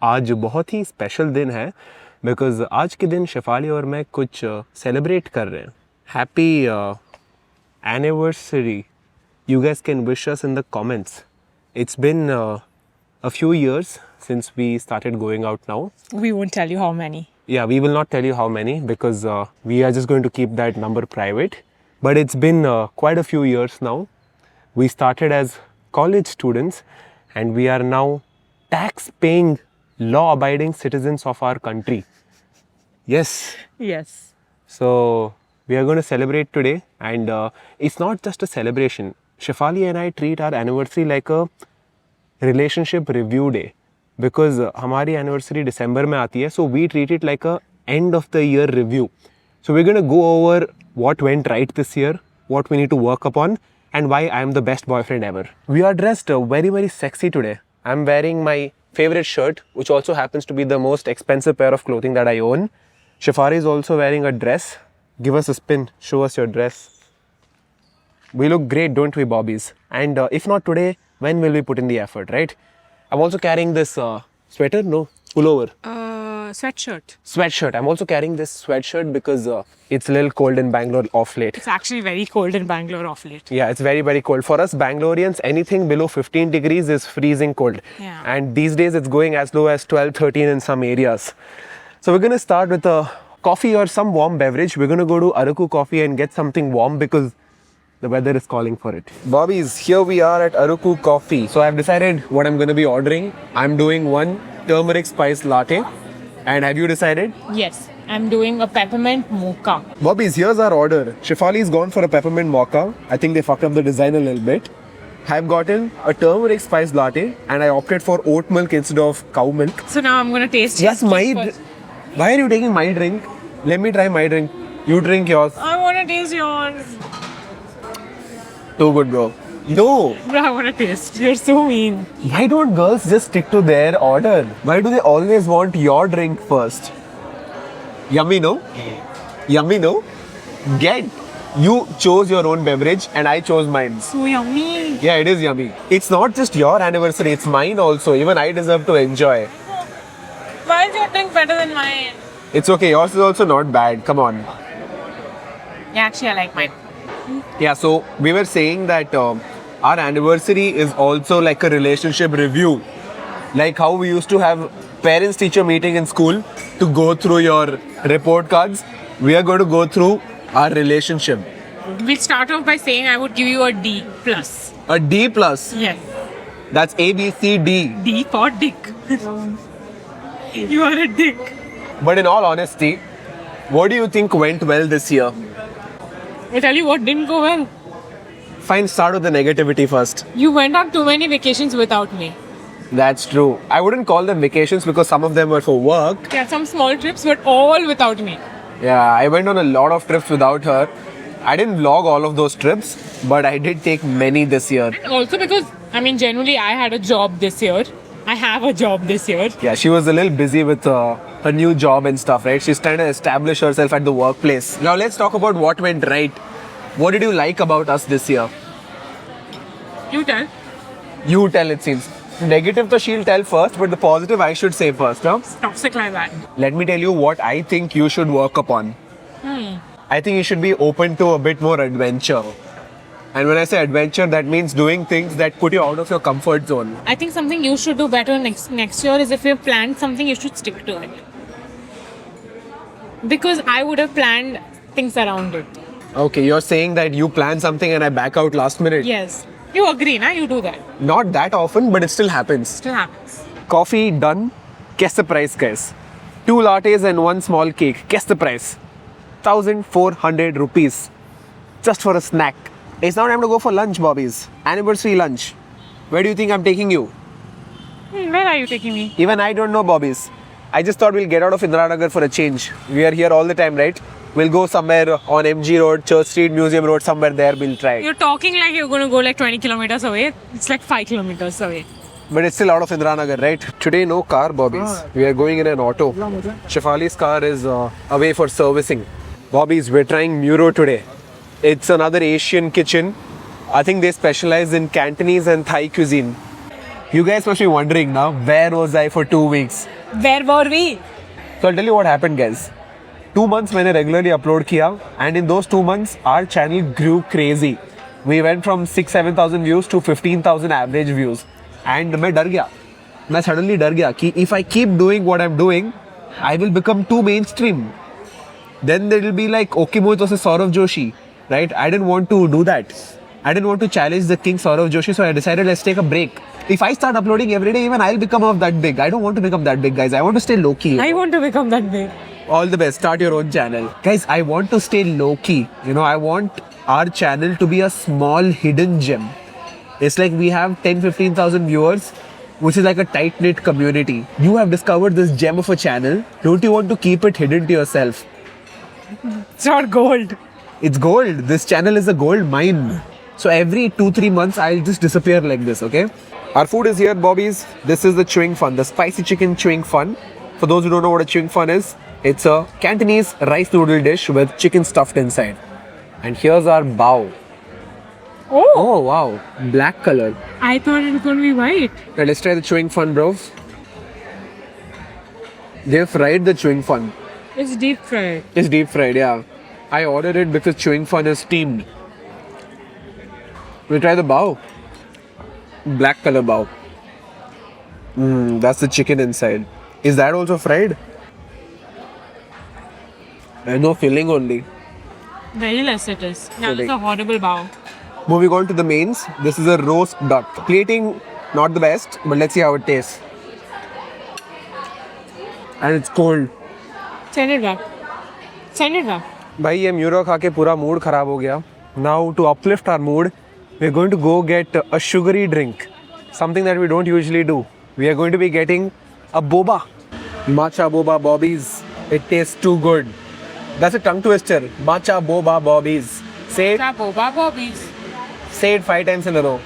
आज बहुत ही स्पेशल दिन है बिकॉज आज के दिन शेफाली और मैं कुछ सेलिब्रेट कर रहे हैं. Happy anniversary. You guys can wish us in the comments. It's been a few years since we started going out now. We won't tell you how many. Yeah, we will not tell you how many because we are just going to keep that number private. But it's been quite a few years now. We started as college students and we are now tax-paying, law-abiding citizens of our country. Yes. Yes. So we are going to celebrate today and it's not just a celebration. Shefali and I treat our anniversary like a relationship review day because हमारी anniversary December में आती है, so we treat it like a end of the year review. So we're going to go over what went right this year, what we need to work upon and why I am the best boyfriend ever. We are dressed very sexy today. I'm wearing my favorite shirt which also happens to be the most expensive pair of clothing that I own. Shefali is also wearing a dress. Give us a spin, show us your dress. We look great, don't we, Bobbies? And if not today, when will we put in the effort, right? I'm also carrying this sweater, no, pullover. Sweatshirt. Sweatshirt. I'm also carrying this sweatshirt because it's a little cold in Bangalore off late. It's actually very cold in Bangalore off late. Yeah, it's very cold. For us Bangaloreans, anything below 15 degrees is freezing cold. Yeah. And these days it's going as low as 12, 13 in some areas. So we're going to start with a coffee or some warm beverage. We're going to go to Araku Coffee and get something warm because the weather is calling for it. Bobbies, here we are at Araku Coffee. So I've decided what I'm going to be ordering. I'm doing one turmeric spice latte. And have you decided? Yes. I'm doing a peppermint mocha. Bobbies, here's our order. Shefali's gone for a peppermint mocha. I think they fucked up the design a little bit. I've gotten a turmeric spice latte and I opted for oat milk instead of cow milk. So now I'm going to taste Yes, it my... first. Why are you taking my drink? Let me try my drink. You drink yours. I want to taste yours. Too good, bro. No. Bro, I want to taste. You're so mean. Why don't girls just stick to their order? Why do they always want your drink first? Yummy, no? Yummy, no? Get. You chose your own beverage and I chose mine. So yummy. Yeah, it is yummy. It's not just your anniversary, it's mine also. Even I deserve to enjoy. Why is your drink better than mine? It's okay, yours is also not bad. Come on. Yeah, actually, I like mine. Yeah, so we were saying that our anniversary is also like a relationship review. Like how we used to have parents-teacher meeting in school to go through your report cards. We are going to go through our relationship. We'll start off by saying I would give you a D+. A D plus. Yes. That's A, B, C, D. D for dick. You are a dick. But in all honesty, what do you think went well this year? I tell you what didn't go well. Fine, start with the negativity first. You went on too many vacations without me. That's true. I wouldn't call them vacations because some of them were for work. Yeah, some small trips, but all without me. Yeah, I went on a lot of trips without her. I didn't vlog all of those trips, but I did take many this year. Also because, generally I had a job this year. I have a job this year. Yeah, she was a little busy with her new job and stuff, right? She's trying to establish herself at the workplace. Now let's talk about what went right. What did you like about us this year? You tell. You tell, it seems. Negative to she'll tell first, but the positive I should say first, huh? Toxic like that. Let me tell you what I think you should work upon. I think you should be open to a bit more adventure. And when I say adventure, that means doing things that put you out of your comfort zone. I think something you should do better next year is if you've planned something, you should stick to it. Because I would have planned things around it. Okay, you're saying that you plan something and I back out last minute. Yes. You agree, na? You do that. Not that often, but it still happens. Still happens. Coffee done. Guess the price, guys. 2 lattes and 1 small cake. Guess the price. 1,400 rupees. Just for a snack. It's now time to go for lunch, Bobbies. Anniversary lunch. Where do you think I'm taking you? Where are you taking me? Even I don't know, Bobbies. I just thought we'll get out of Indiranagar for a change. We are here all the time, right? We'll go somewhere on MG Road, Church Street, Museum Road, somewhere there we'll try. You're talking like you're going to go like 20 kilometers away. It's like 5 kilometers away. But it's still out of Indiranagar, right? Today, no car, Bobbies. We are going in an auto. Shefali's car is away for servicing. Bobbies, we're trying Muro today. It's another Asian kitchen. I think they specialize in Cantonese and Thai cuisine. You guys must be wondering now, where was I for 2 weeks? Where were we? So I'll tell you what happened, guys. 2 months मैंने regularly upload किया, and in those 2 months our channel grew crazy. We went from 6-7,000 views to 15,000 average views. And मैं डर गया. मैं suddenly डर गया कि if I keep doing what I'm doing, I will become too mainstream. Then there will be like okay Mohit versus Saurav Joshi, right? I didn't want to do that. I didn't want to challenge the king Saurav Joshi, so I decided let's take a break. If I start uploading every day, even I'll become of that big. I don't want to become that big, guys. I want to stay low key. I want to become that big. All the best. Start your own channel. Guys, I want to stay low key. You know, I want our channel to be a small hidden gem. It's like we have 10-15,000 viewers, which is like a tight knit community. You have discovered this gem of a channel. Don't you want to keep it hidden to yourself? It's not gold. It's gold. This channel is a gold mine. So every 2-3 months, I'll just disappear like this, okay? Our food is here, Bobbies. This is the chewing fun, the spicy chicken chewing fun. For those who don't know what a chewing fun is, it's a Cantonese rice noodle dish with chicken stuffed inside. And here's our bao. Oh, Oh wow, black color. I thought it was going to be white. Now let's try the chewing fun, bros. They've fried the chewing fun. It's deep fried. It's deep fried, yeah. I ordered it because chewing fun is steamed. We try the bao. Black color bao. That's the chicken inside. Is that also fried? No filling only. Very less it is. Yeah, Filling. it's a horrible bow. Moving on to the mains. This is a roast duck. Plating, not the best, but let's see how it tastes. And it's cold. Send it back. Send it back. भाई ये म्यूरो खा के पूरा mood खराब हो गया. Now to uplift our mood, we're going to go get a sugary drink. Something that we don't usually do. We are going to be getting a boba. Matcha boba bobbies. It tastes too good. That's a tongue twister. Matcha boba bobbies. Say it. Matcha boba bobbies. Say it 5 times in a row.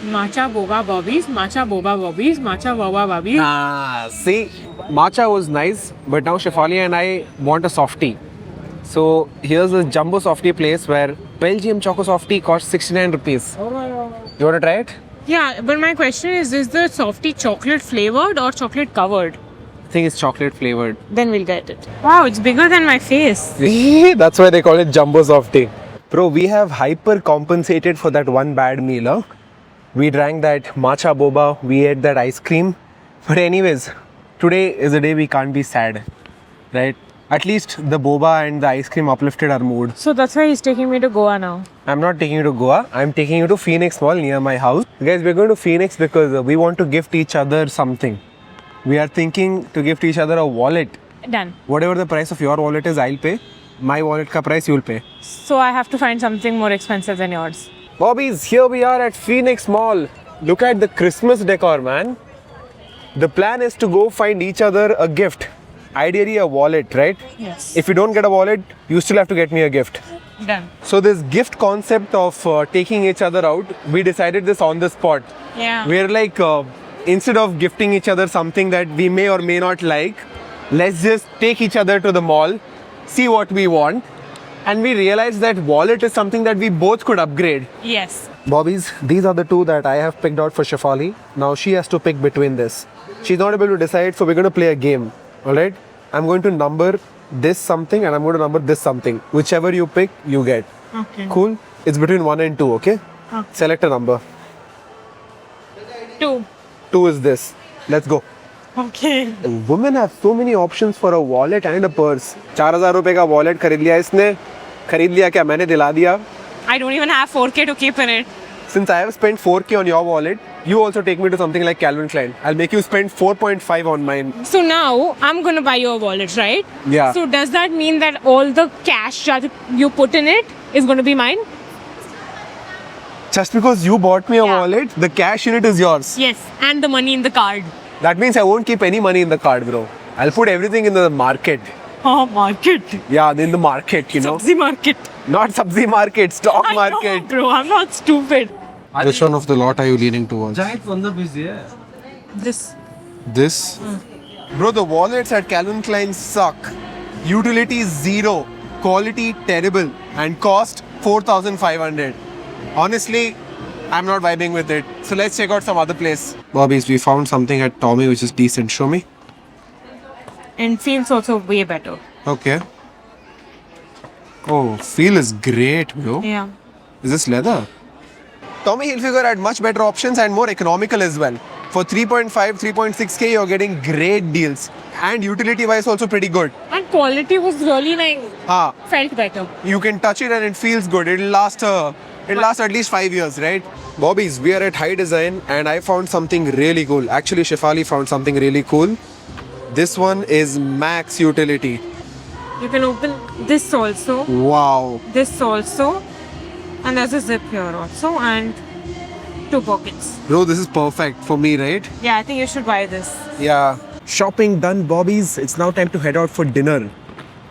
Matcha boba bobbies. Matcha boba bobbies. Matcha boba bobbies. Ah, see, matcha was nice, but now Shefali and I want a softie. So here's a jumbo softie place where Belgium choco softie costs 69 rupees. Oh my god. You want to try it? Yeah, but my question is the softie chocolate flavored or chocolate covered? I think it's chocolate flavored. Then we'll get it. Wow, it's bigger than my face. That's why they call it jumbo softie. Bro, we have hyper compensated for that one bad meal. Huh? We drank that matcha boba, we ate that ice cream. But anyways, today is a day we can't be sad, right? At least the boba and the ice cream uplifted our mood. So that's why he's taking me to Goa now. I'm not taking you to Goa. I'm taking you to Phoenix Mall near my house. Guys, we're going to Phoenix because we want to gift each other something. We are thinking to gift each other a wallet. Done. Whatever the price of your wallet is, I'll pay. My wallet ka price you'll pay. So I have to find something more expensive than yours. Bobbies, here we are at Phoenix Mall. Look at the Christmas decor, man. The plan is to go find each other a gift. Ideally a wallet, right? Yes. If you don't get a wallet, you still have to get me a gift. Done. So this gift concept of taking each other out, we decided this on the spot. Yeah. We're like, instead of gifting each other something that we may or may not like, let's just take each other to the mall, see what we want, and we realized that wallet is something that we both could upgrade. Yes. Bobbies, these are the two that I have picked out for Shefali. Now she has to pick between this. She's not able to decide, so we're going to play a game. Alright? I'm going to number this something and I'm going to number this something. Whichever you pick, you get. Okay. Cool? It's between 1 and 2, okay? Okay. Select a number. 2. 2 is this. Let's go. Okay. And women have so many options for a wallet and a purse. 4,000 रुपए का wallet खरीद लिया इसने. खरीद लिया क्या? मैंने दिला दिया. I don't even have 4K to keep in it. Since I have spent 4K on your wallet, you also take me to something like Calvin Klein. I'll make you spend 4.5 on mine. So now I'm gonna buy your wallet, right? Yeah. So does that mean that all the cash that you put in it is gonna be mine? Just because you bought me a Yeah. wallet, the cash in it is yours. Yes. And the money in the card. That means I won't keep any money in the card, bro. I'll put everything in the market. Oh, market. Yeah, in the market, you know. Sabzi market. Not sabzi market, stock I know, market. bro. I'm not stupid. Which one of the lot are you leaning towards? This. This? Bro, the wallets at Calvin Klein suck. Utility is 0, quality terrible, and cost 4,500. Honestly, I'm not vibing with it. So let's check out some other place. Bobbies, we found something at Tommy which is decent. Show me. And feels also way better. Okay. Oh, feel is great, bro. Yeah. Is this leather? Tommy Hilfiger had much better options and more economical as well. For 3.5, 3.6k, you're getting great deals. And utility-wise also pretty good. And quality was really like, Ah, felt better. you can touch it and it feels good. It'll last at least 5 years, right? Bobbies, we are at High Design and I found something really cool. Actually, Shefali found something really cool. This one is Max Utility. You can open this also, Wow. this also, and there's a zip here also, and 2 pockets. Bro, this is perfect for me, right? Yeah, I think you should buy this. Yeah. Shopping done, Bobbies. It's now time to head out for dinner.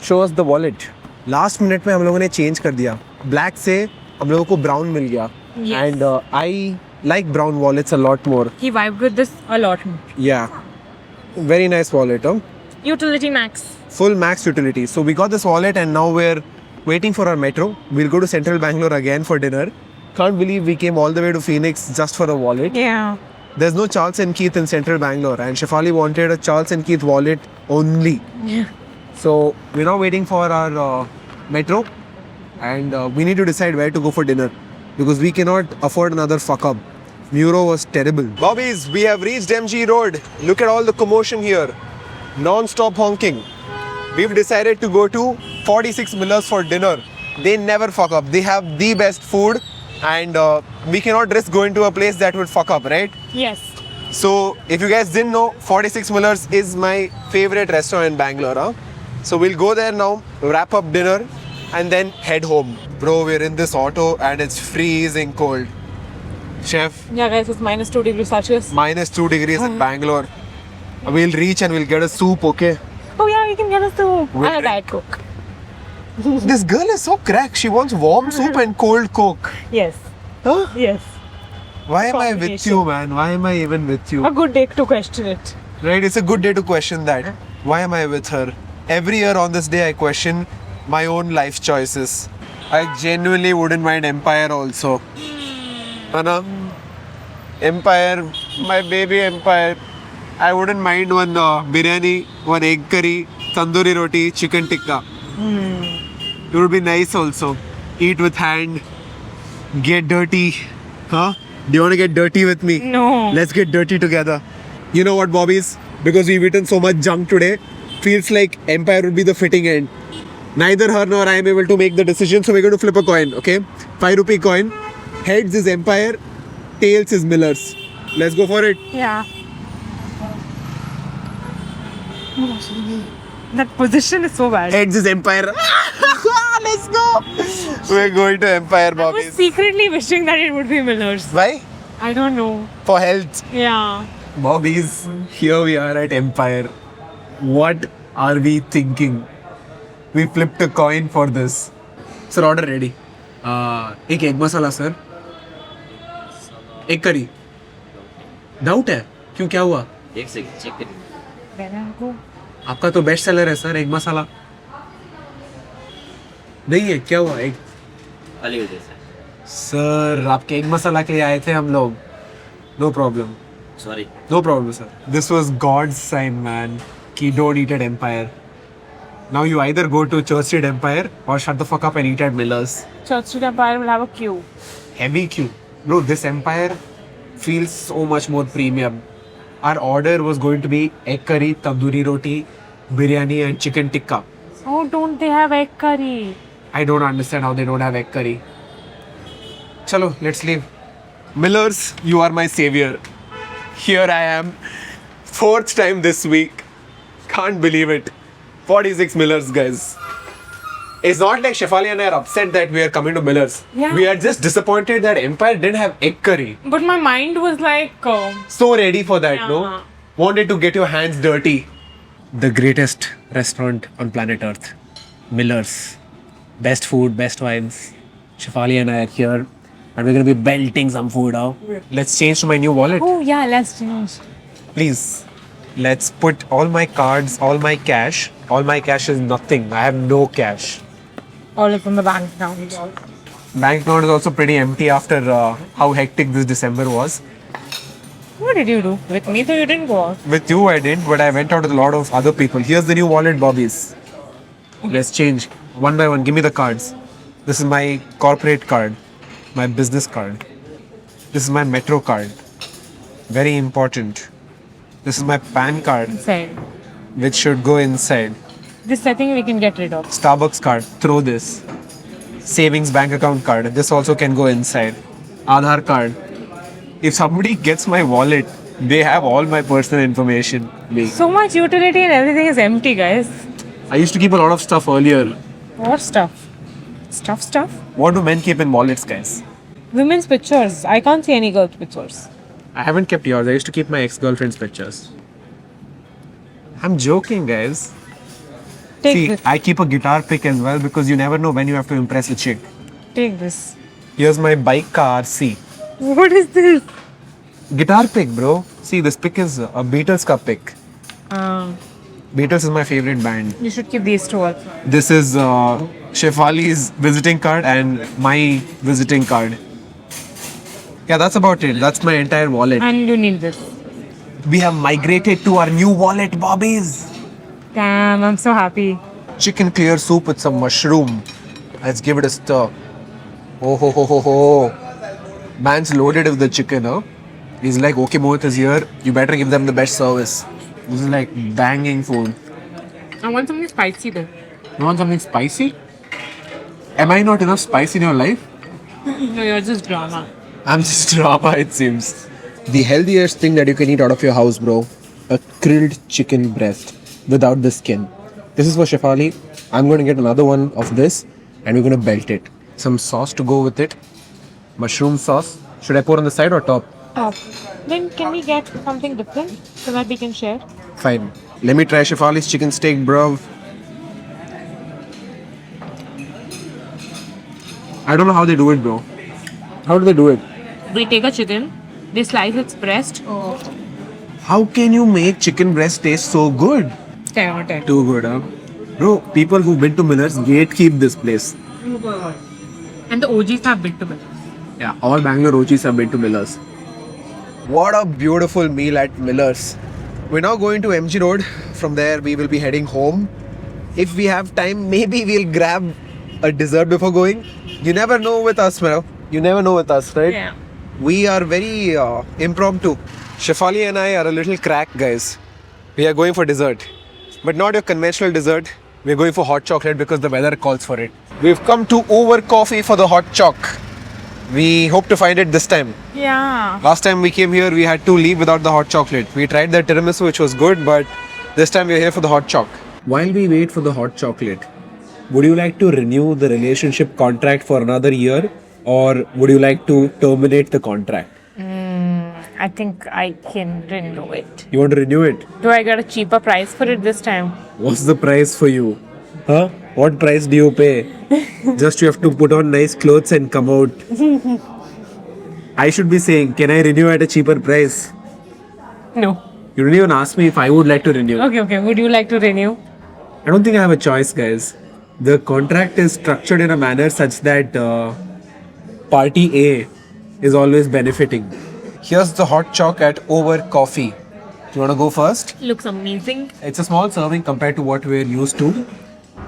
Show us the wallet. Last minute में हम लोगों ने change कर दिया. Black से हम लोगों को brown मिल गया. Yes. And I like brown wallets a lot more. He vibed with this a lot more. Yeah. Very nice wallet, huh? Utility Max. Full Max utility. So we got this wallet and now we're waiting for our metro. We'll go to Central Bangalore again for dinner. Can't believe we came all the way to Phoenix just for a wallet. Yeah. There's no Charles and Keith in Central Bangalore and Shefali wanted a Charles and Keith wallet only. Yeah. So we're now waiting for our metro and we need to decide where to go for dinner because we cannot afford another fuck up. Muro was terrible. Bobbies, we have reached MG Road. Look at all the commotion here. Non-stop honking. We've decided to go to 46 Millers for dinner. They never fuck up. They have the best food and we cannot risk going to a place that would fuck up, right? Yes. So, if you guys didn't know, 46 Millers is my favorite restaurant in Bangalore. Huh? So, we'll go there now, wrap up dinner, and then head home. Bro, we're in this auto and it's freezing cold. Chef, Yeah, guys, it's minus 2 degrees Celsius. minus 2 degrees in Bangalore. We'll reach and we'll get a soup, okay? Oh, yeah, you can get us soup. Wait. And a Diet Coke. This girl is so crack. She wants warm soup and cold Coke. Yes. Huh? Yes. Why am I with Combination. you, man? Why am I even with you? A good day to question it. Right, it's a good day to question that. Why am I with her? Every year on this day, I question my own life choices. I genuinely wouldn't mind Empire also. Anna, Empire, my baby Empire. I wouldn't mind one biryani, one egg curry, tandoori roti, chicken tikka. It would be nice also. Eat with hand, get dirty. Huh? Do you want to get dirty with me? No. Let's get dirty together. You know what, Bobbies? Because we've eaten so much junk today, feels like Empire would be the fitting end. Neither her nor I am able to make the decision, so we're going to flip a coin, okay? 5 rupee coin. Heads is Empire, tails is Millers. Let's go for it. Yeah. That position is so bad. Heads is Empire. Let's go. We're going to Empire, I was Bobbies. secretly wishing that it would be Miller's. Why? I don't know. For health. Yeah. Bobbies, here we are at Empire. What are we thinking? We flipped a coin for this. Sir, order ready. एक egg masala sir. एक करी. Doubt है? क्यों क्या हुआ? एक second check करिए। आपका तो बेस्ट सेलर है सर एग मसाला. नहीं है क्या हुआ एग? अलग जैसा। सर आपके एग मसाला के लिए आए थे हम लोग. No problem. Sorry. No problem, sir. This was God's sign, man. Ki don't eat at Empire. Now you either go to Church Street Empire or shut the fuck up and eat at Miller's. Church Street Empire will have a queue. Heavy queue. Bro, this Empire feels so much more premium. Our order was going to be egg curry, tandoori roti, biryani and chicken tikka. Oh, don't they have egg curry? I don't understand how they don't have egg curry. Chalo, let's leave. Miller's, you are my savior. Here I am. 4th time this week. Can't believe it. 46 Millers, guys. It's not like Shefali and I are upset that we are coming to Miller's. Yeah. We are just disappointed that Empire didn't have egg curry. But my mind was like, So ready for that, no? Yeah. Wanted to get your hands dirty. The greatest restaurant on planet Earth. Miller's. Best food, best vibes. Shefali and I are here. And we're going to be belting some food out. Let's change to my new wallet. oh yeah, let's change. Please. Let's put all my cards, all my cash. All my cash is nothing. I have no cash. All from the bank account. Bank account is also pretty empty after how hectic this December was. What did you do? With me, though you didn't go out. With you, I didn't, but I went out with a lot of other people. Here's the new wallet, Bobbies. Let's change one by one. Give me the cards. This is my corporate card, my business card. This is my metro card. Very important. This is my PAN card, Inside. which should go inside. This I think we can get rid of. Starbucks card, throw this. Savings bank account card, this also can go inside. Aadhaar card. If somebody gets my wallet, they have all my personal information. Me. So much utility and everything is empty, guys. I used to keep a lot of stuff earlier. What stuff? Stuff? What do men keep in wallets, guys? Women's pictures. I can't see any girls' pictures. I haven't kept yours. I used to keep my ex-girlfriend's pictures. I'm joking, guys. Take See, this. I keep a guitar pick as well because you never know when you have to impress a chick. Take this. Here's my bike car RC. What is this? Guitar pick, bro. See, this pick is a Beatles ka pick. Beatles is my favorite band. You should keep these two also. This is Shefali's visiting card and my visiting card. Yeah, that's about it. That's my entire wallet. And you need this. We have migrated to our new wallet, Bobbies. Damn, I'm so happy. Chicken clear soup with some mushroom. Let's give it a stir. Oh ho ho ho ho. Man's loaded with the chicken, huh? He's like, okay, Mohit is here. You better give them the best service. This is like banging food. I want something spicy though. You want something spicy? Am I not enough spice in your life? No, you're just drama. I'm just drama, it seems. The healthiest thing that you can eat out of your house, bro. A grilled chicken breast without the skin. This is for Shefali. I'm going to get another one of this and we're going to belt it. Some sauce to go with it. Mushroom sauce. Should I pour on the side or top? Top. Then can we get something different so that we can share? Fine. Let me try Shefali's chicken steak, bro. I don't know how they do it, bro. How do they do it? We take a chicken, they slice its breast. How can you make chicken breast taste so good? 10 out of 10. Too good, huh? Bro, people who've been to Miller's gatekeep this place. And the OGs have been to me. Yeah, all Bangalore OGs have been to Miller's. What a beautiful meal at Miller's. We're now going to MG Road. From there, we will be heading home. If we have time, maybe we'll grab a dessert before going. You never know with us, bro. You never know with us, right? Yeah. We are very impromptu. Shefali and I are a little crack guys. We are going for dessert. But not your conventional dessert. We're going for hot chocolate because the weather calls for it. We've come to Over Coffee for the hot choc. We hope to find it this time. Yeah. Last time we came here, we had to leave without the hot chocolate. We tried the tiramisu, which was good, but this time we're here for the hot choc. While we wait for the hot chocolate, would you like to renew the relationship contract for another year? Or would you like to terminate the contract? I think I can renew it. You want to renew it? Do I get a cheaper price for it this time? What's the price for you? Huh? What price do you pay? Just you have to put on nice clothes and come out. I should be saying, can I renew at a cheaper price? No. You didn't even ask me if I would like to renew. Okay. Would you like to renew? I don't think I have a choice, guys. The contract is structured in a manner such that party A is always benefiting. Here's the hot choc at Over Coffee. Do you want to go first? Looks amazing. It's a small serving compared to what we're used to.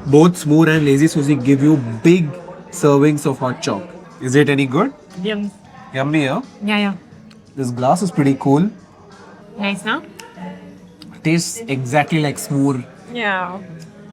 Both Smoor and Lazy Susie give you big servings of hot choc. Is it any good? Yum. Yummy, huh? Yeah. This glass is pretty cool. Nice now? Tastes exactly like Smoor. Yeah.